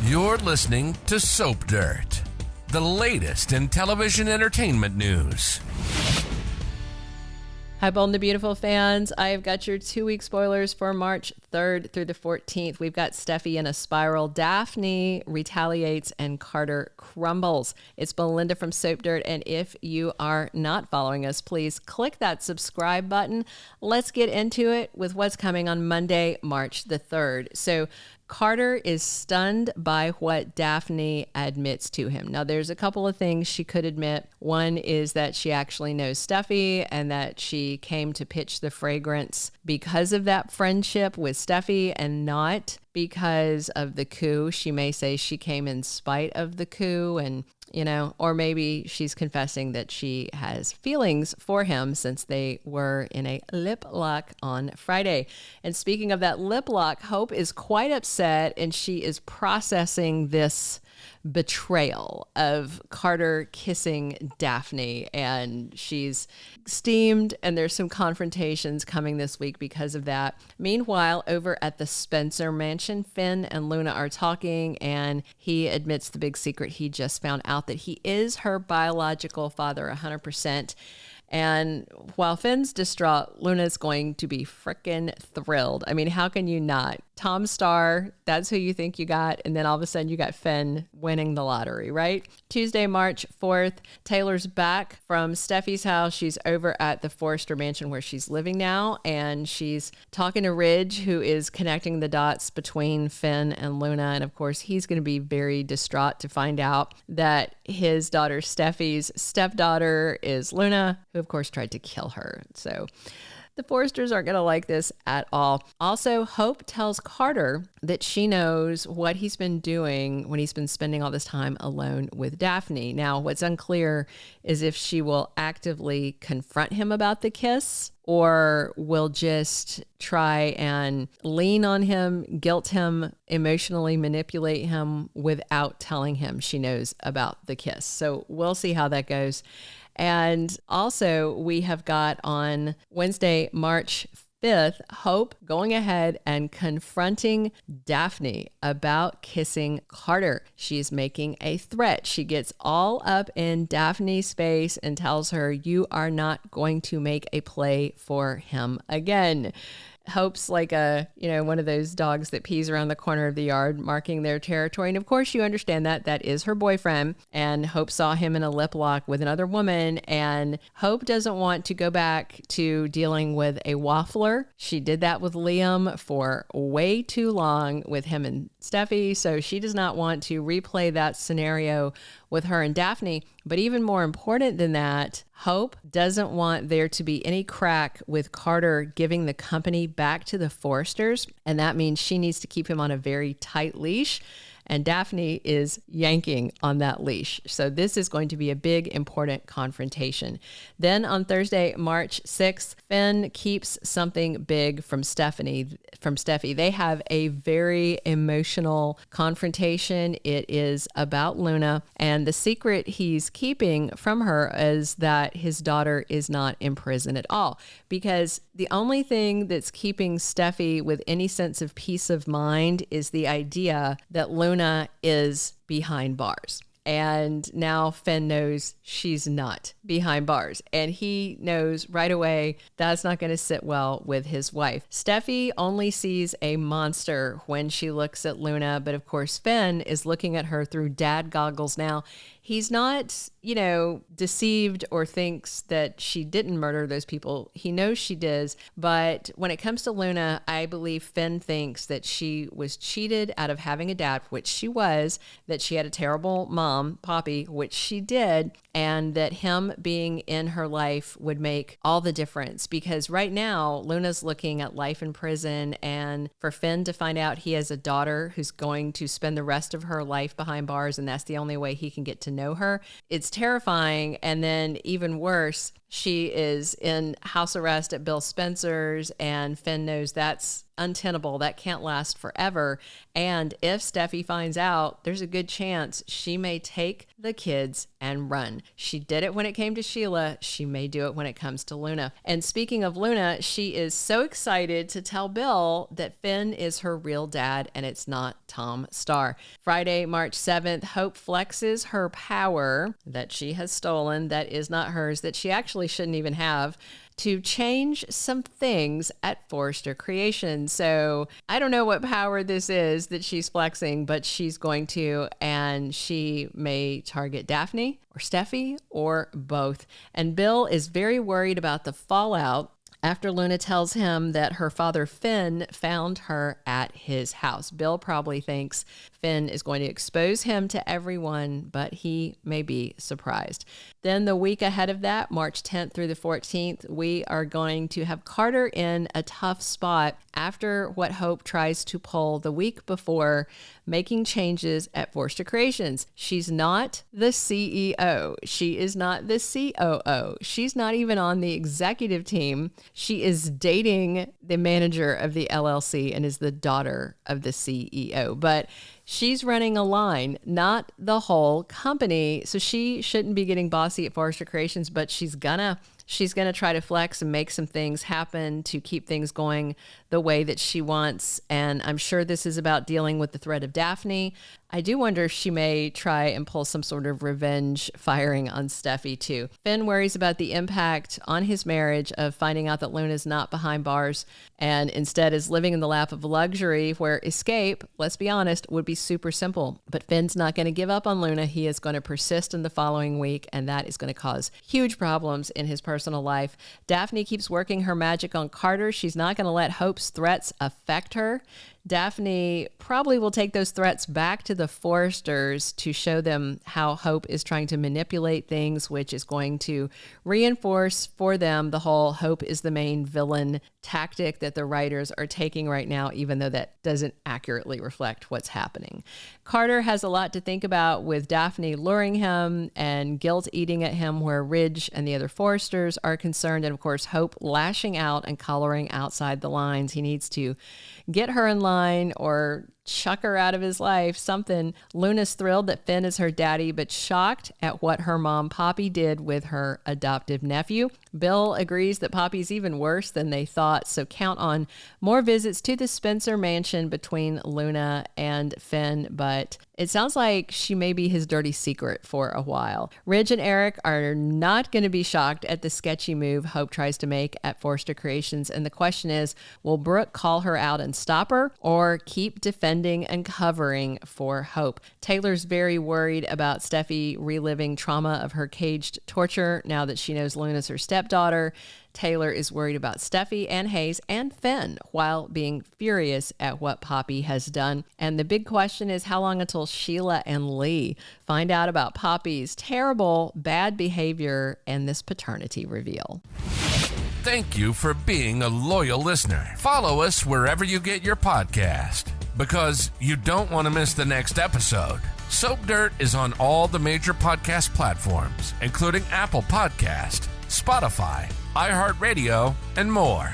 You're listening to Soap Dirt, the latest in television entertainment news. Hi, Bold and the Beautiful fans. I've got your 2-week spoilers for March 3rd through the 14th. We've got Steffy in a spiral, Daphne retaliates, and Carter crumbles. It's Belinda from Soap Dirt, and if you are not following us, please click that subscribe button. Let's get into it with what's coming on Monday, March the 3rd. So Carter is stunned by what Daphne admits to him. Now, there's a couple of things she could admit. One is that she actually knows Steffy and that she came to pitch the fragrance because of that friendship with Steffy and not because of the coup. She may say she came in spite of the coup, and or maybe she's confessing that she has feelings for him since they were in a lip lock on Friday. And speaking of that lip lock, Hope is quite upset, and she is processing this betrayal of Carter kissing Daphne, and she's steamed, and there's some confrontations coming this week because of that. Meanwhile, over at the Spencer mansion, Finn and Luna are talking, and he admits the big secret. He just found out that he is her biological father 100%. And while Finn's distraught, Luna's going to be frickin' thrilled. I mean, how can you not? Tom Starr, that's who you think you got. And then all of a sudden you got Finn winning the lottery, right? Tuesday, March 4th, Taylor's back from Steffy's house. She's over at the Forrester mansion where she's living now. And she's talking to Ridge, who is connecting the dots between Finn and Luna. And of course, he's going to be very distraught to find out that his daughter Steffy's stepdaughter is Luna, who of course tried to kill her. So the Forresters aren't going to like this at all. Also, Hope tells Carter that she knows what he's been doing when he's been spending all this time alone with Daphne. Now, what's unclear is if she will actively confront him about the kiss or will just try and lean on him, guilt him, emotionally manipulate him without telling him she knows about the kiss. So we'll see how that goes. And also, we have got on Wednesday, March 5th, Hope going ahead and confronting Daphne about kissing Carter. She's making a threat. She gets all up in Daphne's face and tells her, "You are not going to make a play for him again." Hope's like one of those dogs that pees around the corner of the yard, marking their territory. And of course, you understand that that is her boyfriend. And Hope saw him in a lip lock with another woman. And Hope doesn't want to go back to dealing with a waffler. She did that with Liam for way too long with him and Steffy. So she does not want to replay that scenario with her and Daphne. But even more important than that, Hope doesn't want there to be any crack with Carter giving the company back to the Forresters. And that means she needs to keep him on a very tight leash. And Daphne is yanking on that leash. So this is going to be a big, important confrontation. Then on Thursday, March 6th, Finn keeps something big from Steffy. They have a very emotional confrontation. It is about Luna. And the secret he's keeping from her is that his daughter is not in prison at all. Because the only thing that's keeping Steffy with any sense of peace of mind is the idea that Luna is behind bars. And now Finn knows she's not behind bars. And he knows right away that's not going to sit well with his wife. Steffy only sees a monster when she looks at Luna. But of course, Finn is looking at her through dad goggles now. He's not, deceived or thinks that she didn't murder those people. He knows she did. But when it comes to Luna, I believe Finn thinks that she was cheated out of having a dad, which she was, that she had a terrible mom, Poppy, which she did, and that him being in her life would make all the difference. Because right now, Luna's looking at life in prison, and for Finn to find out he has a daughter who's going to spend the rest of her life behind bars, and that's the only way he can get to know her, it's terrifying. And then even worse, She is in house arrest at Bill Spencer's, and Finn knows that's untenable. That can't last forever. And if Steffy finds out, there's a good chance she may take the kids and run. She did it when it came to Sheila. She may do it when it comes to Luna. And speaking of Luna, she is so excited to tell Bill that Finn is her real dad and it's not Tom Starr. Friday, March 7th, Hope flexes her power that she has stolen, that is not hers, that she actually shouldn't even have, to change some things at Forrester Creations. So I don't know what power this is that she's flexing, but she's going to, and she may target Daphne or Steffy or both. And Bill is very worried about the fallout after Luna tells him that her father Finn found her at his house. Bill probably thinks Finn is going to expose him to everyone, but he may be surprised. Then the week ahead of that, March 10th through the 14th, we are going to have Carter in a tough spot after what Hope tries to pull the week before, making changes at Forrester Creations. She's not the CEO. She is not the COO. She's not even on the executive team. She is dating the manager of the LLC and is the daughter of the CEO. But she's running a line, not the whole company. So she shouldn't be getting bossy at Forrester Creations, but she's gonna try to flex and make some things happen to keep things going the way that she wants. And I'm sure this is about dealing with the threat of Daphne. I do wonder if she may try and pull some sort of revenge firing on Steffy too. Finn worries about the impact on his marriage of finding out that Luna's not behind bars and instead is living in the lap of luxury, where escape, let's be honest, would be super simple. But Finn's not going to give up on Luna. He is going to persist in the following week, and that is going to cause huge problems in his personal life. Daphne keeps working her magic on Carter. She's not going to let Hope's threats affect her. Daphne probably will take those threats back to the Forresters to show them how Hope is trying to manipulate things, which is going to reinforce for them the whole Hope is the main villain tactic that the writers are taking right now, even though that doesn't accurately reflect what's happening. Carter has a lot to think about, with Daphne luring him and guilt eating at him where Ridge and the other Forresters are concerned, and of course Hope lashing out and coloring outside the lines. He needs to get her in line or chuck her out of his life, something. Luna's thrilled that Finn is her daddy, but shocked at what her mom Poppy did with her adoptive nephew. Bill agrees that Poppy's even worse than they thought, so count on more visits to the Spencer mansion between Luna and Finn, but it sounds like she may be his dirty secret for a while. Ridge and Eric are not going to be shocked at the sketchy move Hope tries to make at Forrester Creations, and the question is, will Brooke call her out and stop her, or keep defending and covering for Hope? Taylor's very worried about Steffy reliving trauma of her caged torture now that she knows Luna's her stepdaughter. Taylor is worried about Steffy and Hayes and Finn, while being furious at what Poppy has done. And the big question is, how long until Sheila and Li find out about Poppy's terrible, bad behavior and this paternity reveal? Thank you for being a loyal listener. Follow us wherever you get your podcast, because you don't want to miss the next episode. Soap Dirt is on all the major podcast platforms, including Apple Podcast, Spotify, iHeartRadio, and more.